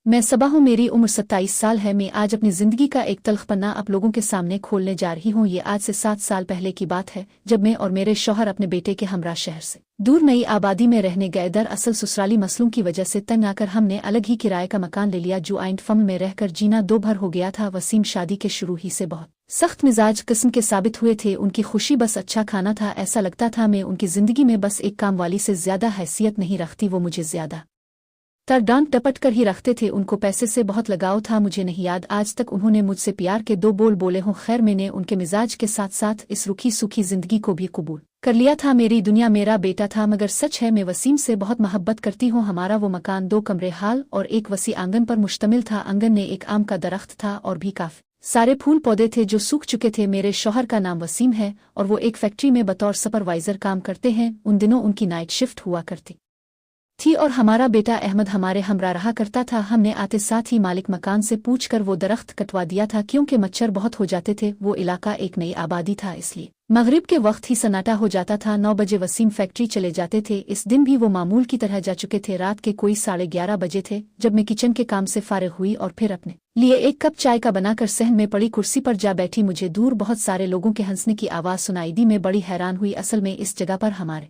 मैं सबा हूँ, मेरी उम्र 27 साल है। मैं आज अपनी ज़िंदगी का एक तल्ख पन्ना आप लोगों के सामने खोलने जा रही हूँ। ये आज से 7 साल पहले की बात है, जब मैं और मेरे शौहर अपने बेटे के हमरा शहर से दूर नई आबादी में रहने गए। दरअसल ससुराली मसलों की वजह से तंग आकर हमने अलग ही किराए का मकान ले लिया। ज्वाइंट फैमिली में रहकर जीना दो भर हो गया था। वसीम शादी के शुरू ही से बहुत सख्त मिजाज किस्म के साबित हुए थे। उनकी खुशी बस अच्छा खाना था। ऐसा लगता था मैं उनकी ज़िंदगी में बस एक काम वाली से ज़्यादा हैसियत नहीं रखती। वो मुझे ज़्यादा तर डांट डपट कर ही रखते थे। उनको पैसे से बहुत लगाव था। मुझे नहीं याद आज तक उन्होंने मुझसे प्यार के दो बोल बोले हों। खैर, मैंने उनके मिजाज के साथ साथ इस रुखी सूखी जिंदगी को भी कबूल कर लिया था। मेरी दुनिया मेरा बेटा था। मगर सच है, मैं वसीम से बहुत मोहब्बत करती हूँ। हमारा वो मकान 2 कमरे, हाल और एक वसी आंगन पर मुश्तमिल था। आंगन में एक आम का दरख्त था और भी काफी सारे फूल पौधे थे जो सूख चुके थे। मेरे शौहर का नाम वसीम है और वो एक फैक्ट्री में बतौर सुपरवाइजर काम करते हैं। उन दिनों उनकी नाइट शिफ्ट हुआ करती थी और हमारा बेटा अहमद हमारे हमरा रहा करता था। हमने आते साथ ही मालिक मकान से पूछकर वो दरख्त कटवा दिया था, क्योंकि मच्छर बहुत हो जाते थे। वो इलाका एक नई आबादी था, इसलिए मगरिब के वक्त ही सन्नाटा हो जाता था। 9 बजे वसीम फैक्ट्री चले जाते थे। इस दिन भी वो मामूल की तरह जा चुके थे। रात के कोई 11:30 बजे थे जब मैं किचन के काम से फारिग हुई और फिर अपने लिए एक कप चाय का बनाकर सहन में पड़ी कुर्सी पर जा बैठी। मुझे दूर बहुत सारे लोगों के हंसने की आवाज़ सुनाई दी। मैं बड़ी हैरान हुई। असल में इस जगह पर हमारे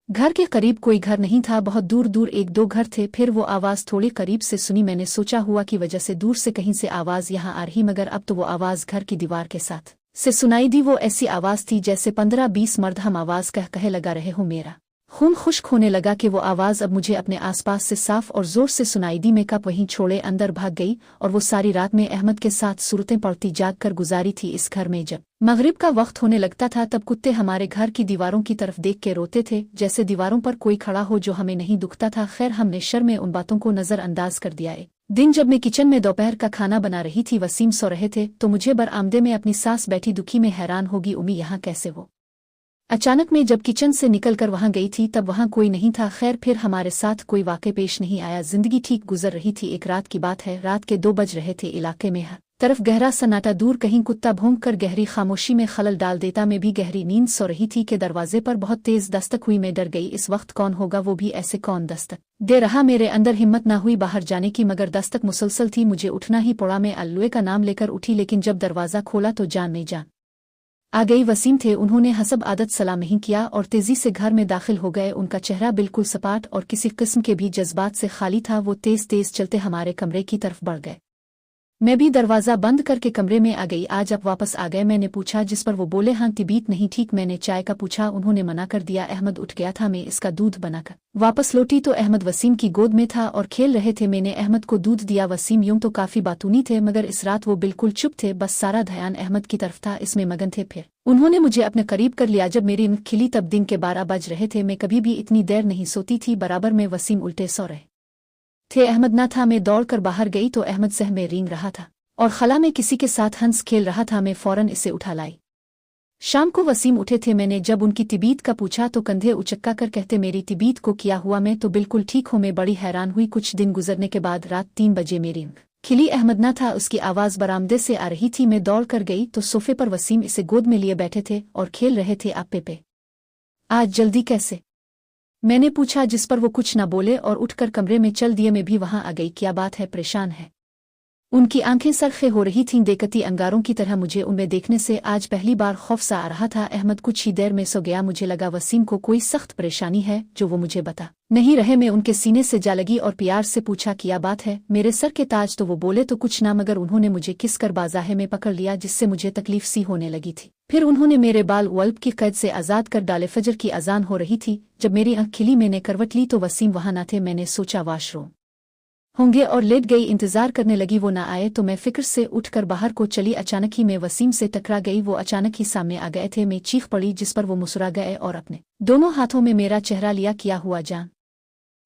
घर के करीब कोई घर नहीं था, बहुत दूर दूर 1-2 घर थे। फिर वो आवाज़ थोड़ी करीब से सुनी। मैंने सोचा हुआ की वजह से दूर से कहीं से आवाज़ यहाँ आ रही, मगर अब तो वो आवाज़ घर की दीवार के साथ से सुनाई दी। वो ऐसी आवाज़ थी जैसे 15-20 मर्द हम आवाज़ कहे लगा रहे हो। मेरा खून खुश्क होने लगा कि वो आवाज़ अब मुझे अपने आसपास से साफ और जोर से सुनाई दी। मैं कप वहीं छोड़े अंदर भाग गई और वो सारी रात में अहमद के साथ सूरतें पड़ती जाग कर गुजारी थी। इस घर में जब मगरिब का वक्त होने लगता था तब कुत्ते हमारे घर की दीवारों की तरफ देख के रोते थे, जैसे दीवारों पर कोई खड़ा हो, जो हमें नहीं दुखता था। खैर, हमने शर्म में उन बातों को नज़रअंदाज कर दिया। दिन जब मैं किचन में दोपहर का खाना बना रही थी, वसीम सो रहे थे, तो मुझे बरामदे में अपनी सास बैठी दुखी में हैरान होगी, उम्मी यहाँ कैसे वो अचानक मैं जब किचन से निकलकर वहां गई थी तब वहां कोई नहीं था। खैर, फिर हमारे साथ कोई वाक़या पेश नहीं आया। जिंदगी ठीक गुजर रही थी। एक रात की बात है, रात के 2 बज रहे थे। इलाके में हर तरफ गहरा सन्नाटा, दूर कहीं कुत्ता भौंक कर गहरी खामोशी में खलल डाल देता। मैं भी गहरी नींद सो रही थी कि दरवाजे पर बहुत तेज दस्तक हुई। मैं डर गई। इस वक्त कौन होगा, वो भी ऐसे कौन दस्तक दे रहा। मेरे अंदर हिम्मत ना हुई बाहर जाने की, मगर दस्तक मुसलसल थी, मुझे उठना ही पड़ा। मैं अल्लाह का नाम लेकर उठी, लेकिन जब दरवाज़ा खोला तो जान नहीं जान आ गई। वसीम थे। उन्होंने हसब आदत सलाम नहीं किया और तेजी से घर में दाखिल हो गए। उनका चेहरा बिल्कुल सपाट और किसी किस्म के भी जज्बात से खाली था। वो तेज तेज चलते हमारे कमरे की तरफ बढ़ गए। मैं भी दरवाज़ा बंद करके कमरे में आ गई। आज आप वापस आ गए, मैंने पूछा, जिस पर वो बोले, हाँ तबीयत नहीं ठीक। मैंने चाय का पूछा, उन्होंने मना कर दिया। अहमद उठ गया था। मैं इसका दूध बनाकर वापस लौटी तो अहमद वसीम की गोद में था और खेल रहे थे। मैंने अहमद को दूध दिया। वसीम यूं तो काफ़ी बातूनी थे, मगर इस रात वो बिल्कुल चुप थे। बस सारा ध्यान अहमद की तरफ था, इसमें मगन थे। फिर उन्होंने मुझे अपने करीब कर लिया। जब मेरी आँख खिली तब दिन के 12 बज रहे थे। मैं कभी भी इतनी देर नहीं सोती थी। बराबर में वसीम उल्टे सो रहे थे, अहमद ना था। मैं दौड़ कर बाहर गई तो अहमद सह में रेंग रहा था और खला में किसी के साथ हंस खेल रहा था। मैं फौरन इसे उठा लाई। शाम को वसीम उठे थे। मैंने जब उनकी तबीयत का पूछा तो कंधे उचक्का कर कहते, मेरी तबीयत को क्या हुआ, मैं तो बिल्कुल ठीक हूँ। मैं बड़ी हैरान हुई। कुछ दिन गुजरने के बाद रात 3 बजे मेरी आँख खिली। अहमद ना था, उसकी आवाज़ बरामदे से आ रही थी। मैं दौड़ कर गई तो सोफे पर वसीम इसे गोद में लिए बैठे थे और खेल रहे थे आपे पे। आज जल्दी कैसे, मैंने पूछा, जिस पर वो कुछ न बोले और उठकर कमरे में चल दिए। मैं भी वहां आ गई। क्या बात है, परेशान है? उनकी आंखें सरखे हो रही थीं, देखती अंगारों की तरह। मुझे उनमें देखने से आज पहली बार खौफ सा आ रहा था। अहमद कुछ ही देर में सो गया। मुझे लगा वसीम को कोई सख्त परेशानी है जो वो मुझे बता नहीं रहे। मैं उनके सीने से जा लगी और प्यार से पूछा, क्या बात है मेरे सर के ताज? तो वो बोले तो कुछ ना, मगर उन्होंने मुझे किस कर बाजाहे में पकड़ लिया, जिससे मुझे तकलीफ सी होने लगी थी। फिर उन्होंने मेरे बाल वल्ब की कैद से आज़ाद कर डाले। फजर की अजान हो रही थी। जब मेरी आँख खिली, मैंने करवट ली तो वसीम वहां न थे। मैंने सोचा वाशरूम होंगे और लेट गई। इंतजार करने लगी, वो ना आए तो मैं फिक्र से उठकर बाहर को चली। अचानक ही मैं वसीम से टकरा गई। वो अचानक ही सामने आ गए थे। मैं चीख पड़ी, जिस पर वो मुस्कुरा गए और अपने दोनों हाथों में मेरा चेहरा लिया। क्या हुआ जान?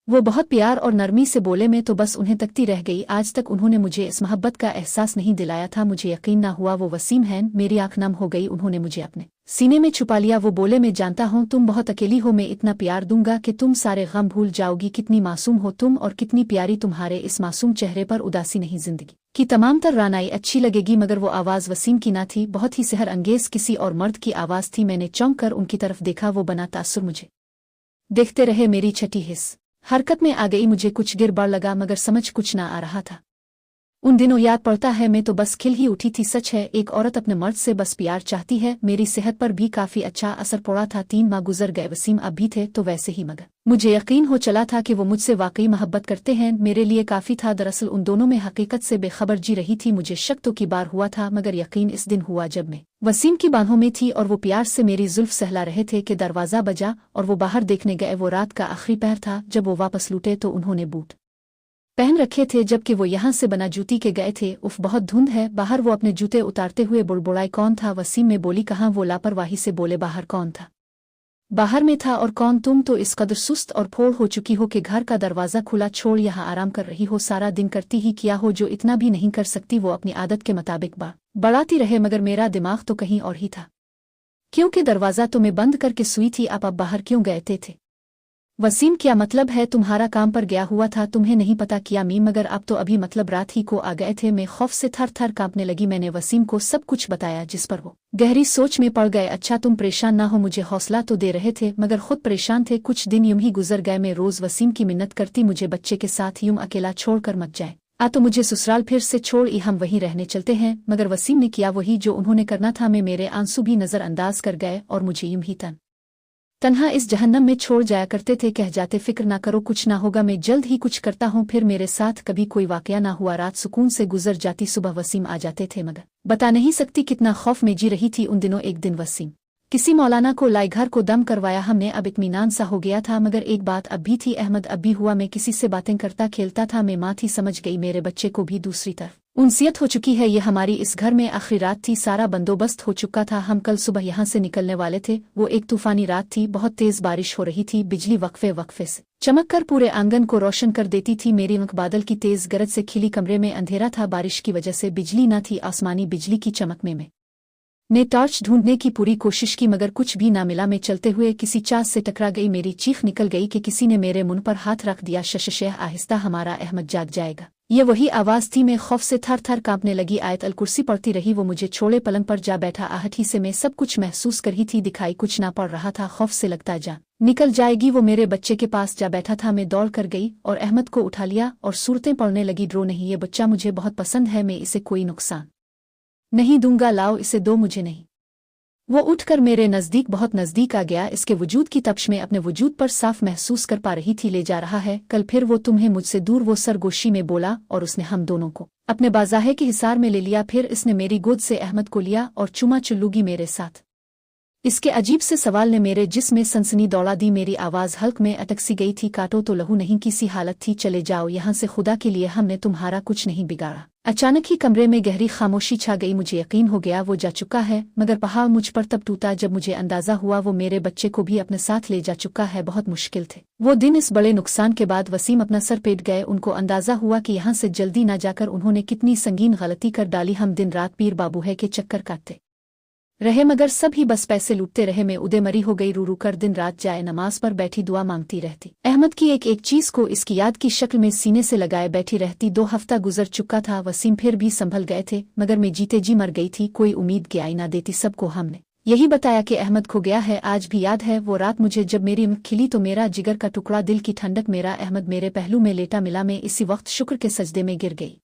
वो बहुत प्यार और नरमी से बोले। मैं तो बस उन्हें तकती रह गई। आज तक उन्होंने मुझे इस मोहब्बत का एहसास नहीं दिलाया था। मुझे यकीन ना हुआ वो वसीम हैं। मेरी आंख नम हो गई। उन्होंने मुझे अपने सीने में छुपा लिया। वो बोले, मैं जानता हूँ तुम बहुत अकेली हो। मैं इतना प्यार दूंगा कि तुम सारे गम भूल जाओगी। कितनी मासूम हो तुम और कितनी प्यारी। तुम्हारे इस मासूम चेहरे पर उदासी नहीं, जिंदगी की तमाम तर रानाई अच्छी लगेगी। मगर वो आवाज़ वसीम की ना थी, बहुत ही सेहर अंगेज किसी और मर्द की आवाज़ थी। मैंने चौंक कर उनकी तरफ देखा। वो बना तासुर मुझे देखते रहे। मेरी छठी हिस्स हरकत में आ गई। मुझे कुछ गिर बढ़ लगा मगर समझ कुछ ना आ रहा था। उन दिनों याद पड़ता है मैं तो बस खिल ही उठी थी। सच है, एक औरत अपने मर्द से बस प्यार चाहती है। मेरी सेहत पर भी काफी अच्छा असर पड़ा था। 3 माह गुजर गए, वसीम अब भी थे तो वैसे ही, मगर मुझे यकीन हो चला था कि वो मुझसे वाकई मोहब्बत करते हैं। मेरे लिए काफी था। दरअसल उन दोनों में हकीकत से बेखबर जी रही थी। मुझे शक तो की बार हुआ था मगर यकीन इस दिन हुआ जब मैं वसीम की बाहों में थी और वो प्यार से मेरी जुल्फ सहला रहे थे कि दरवाजा बजा और वो बाहर देखने गए। वो रात का आखिरी पहर था। जब वो वापस लौटे तो उन्होंने बूट पहन रखे थे जबकि वो यहाँ से बना जूती के गए थे। उफ, बहुत धुंध है बाहर। वो अपने जूते उतारते हुए बुड़बुड़ाई, कौन था? वसीम में बोली, कहाँ? वो लापरवाही से बोले, बाहर कौन था? बाहर में था। और कौन? तुम तो इस कदर सुस्त और फोड़ हो चुकी हो कि घर का दरवाजा खुला छोड़ यहाँ आराम कर रही हो। सारा दिन करती ही क्या हो जो इतना भी नहीं कर सकती? वो अपनी आदत के मुताबिक बढ़ाती रहे मगर मेरा दिमाग तो कहीं और ही था, क्योंकि दरवाजा तो मैं बंद करके सुई थी। आप अब बाहर क्यों गए थे? वसीम, क्या मतलब है? तुम्हारा काम पर गया हुआ था, तुम्हें नहीं पता क्या? मीम, मगर अब तो अभी मतलब रात ही को आ गए थे। मैं खौफ से थर थर कांपने लगी। मैंने वसीम को सब कुछ बताया जिस पर वो गहरी सोच में पड़ गए। अच्छा, तुम परेशान ना हो, मुझे हौसला तो दे रहे थे मगर खुद परेशान थे। कुछ दिन यूं ही गुजर गए। मैं रोज वसीम की मिन्नत करती, मुझे बच्चे के साथ यूं अकेला छोड़कर मत जाए। तो मुझे ससुराल फिर से छोड़ ही हम वहीं रहने चलते हैं। मगर वसीम ने किया वही जो उन्होंने करना था। मेरे आंसू भी नजरअंदाज कर गए और मुझे यूं ही तन्हा इस जहन्नम में छोड़ जाया करते थे। कह जाते, फिक्र ना करो, कुछ ना होगा, मैं जल्द ही कुछ करता हूँ। फिर मेरे साथ कभी कोई वाकया ना हुआ। रात सुकून से गुजर जाती। सुबह वसीम आ जाते थे मगर बता नहीं सकती कितना खौफ में जी रही थी उन दिनों। एक दिन वसीम किसी मौलाना को लाई, घर को दम करवाया हमने। अब इत्मीनान सा हो गया था मगर एक बात अब भी थी, अहमद अब भी हुआ। मैं किसी से बातें करता खेलता था। मैं माँ थी, समझ गई। मेरे बच्चे को भी दूसरी तरफ उनसियत हो चुकी है। ये हमारी इस घर में आखिरी रात थी। सारा बंदोबस्त हो चुका था। हम कल सुबह यहाँ से निकलने वाले थे। वो एक तूफानी रात थी। बहुत तेज बारिश हो रही थी। बिजली वक्फे वक्फे से चमक कर पूरे आंगन को रोशन कर देती थी। मेरी आंख बादल की तेज गरज से खिली। कमरे में अंधेरा था, बारिश की वजह से बिजली न थी। आसमानी बिजली की चमक में ने टॉर्च ढूंढने की पूरी कोशिश की मगर कुछ भी ना मिला। मैं चलते हुए किसी चास से टकरा गई। मेरी चीख निकल गई कि किसी ने मेरे मुंह पर हाथ रख दिया। शशशह, आहिस्ता, हमारा अहमद जाग जाएगा। ये वही आवाज थी। मैं खौफ से थर थर कांपने लगी। आयत अल कुर्सी पढ़ती रही। वो मुझे छोड़े पलंग पर जा बैठा। आहट ही से मैं सब कुछ महसूस कर ही थी। दिखाई कुछ ना पड़ रहा था। खौफ से लगता जान निकल जाएगी। वो मेरे बच्चे के पास जा बैठा था। मैं दौड़ कर गई और अहमद को उठा लिया और सूरतें पढ़ने लगी। ड्रो नहीं, ये बच्चा मुझे बहुत पसंद है। मैं इसे कोई नुकसान नहीं दूंगा। लाओ इसे दो, मुझे नहीं। वो उठकर मेरे नज़दीक, बहुत नज़दीक आ गया। इसके वजूद की तपश में अपने वजूद पर साफ महसूस कर पा रही थी। ले जा रहा है कल फिर वो तुम्हें मुझसे दूर। वो सरगोशी में बोला और उसने हम दोनों को अपने बाजाहे के हिसार में ले लिया। फिर इसने मेरी गोद से अहमद को लिया और चुमा चुल्लूगी मेरे साथ। इसके अजीब से सवाल ने मेरे जिस्म में सनसनी दौड़ा दी। मेरी आवाज़ हल्क में अटक सी गई थी। काटो तो लहू नहीं की सी हालत थी। चले जाओ यहाँ से, खुदा के लिए, हमने तुम्हारा कुछ नहीं बिगाड़ा। अचानक ही कमरे में गहरी खामोशी छा गई। मुझे यकीन हो गया वो जा चुका है मगर पहाड़ मुझ पर तब टूटा जब मुझे अंदाजा हुआ वो मेरे बच्चे को भी अपने साथ ले जा चुका है। बहुत मुश्किल थे वो दिन। इस बड़े नुकसान के बाद वसीम अपना सर पेट गए। उनको अंदाजा हुआ कि यहाँ से जल्दी ना जाकर उन्होंने कितनी संगीन गलती कर डाली। हम दिन रात पीर बाबू है के चक्कर काटते रहे मगर सब ही बस पैसे लूटते रहे। मैं उदे मरी हो गई। रू रू कर दिन रात जाए नमाज पर बैठी दुआ मांगती रहती। अहमद की एक एक चीज को इसकी याद की शक्ल में सीने से लगाए बैठी रहती। 2 हफ्ता गुजर चुका था। वसीम फिर भी संभल गए थे मगर मैं जीते जी मर गई थी। कोई उम्मीद गिराई ना देती। सबको हमने यही बताया कि अहमद खो गया है। आज भी याद है वो रात मुझे जब मेरी आँख खिली तो मेरा जिगर का टुकड़ा, दिल की ठंडक, मेरा अहमद मेरे पहलू में लेटा मिला। मैं इसी वक्त शुक्र के सजदे में गिर गई।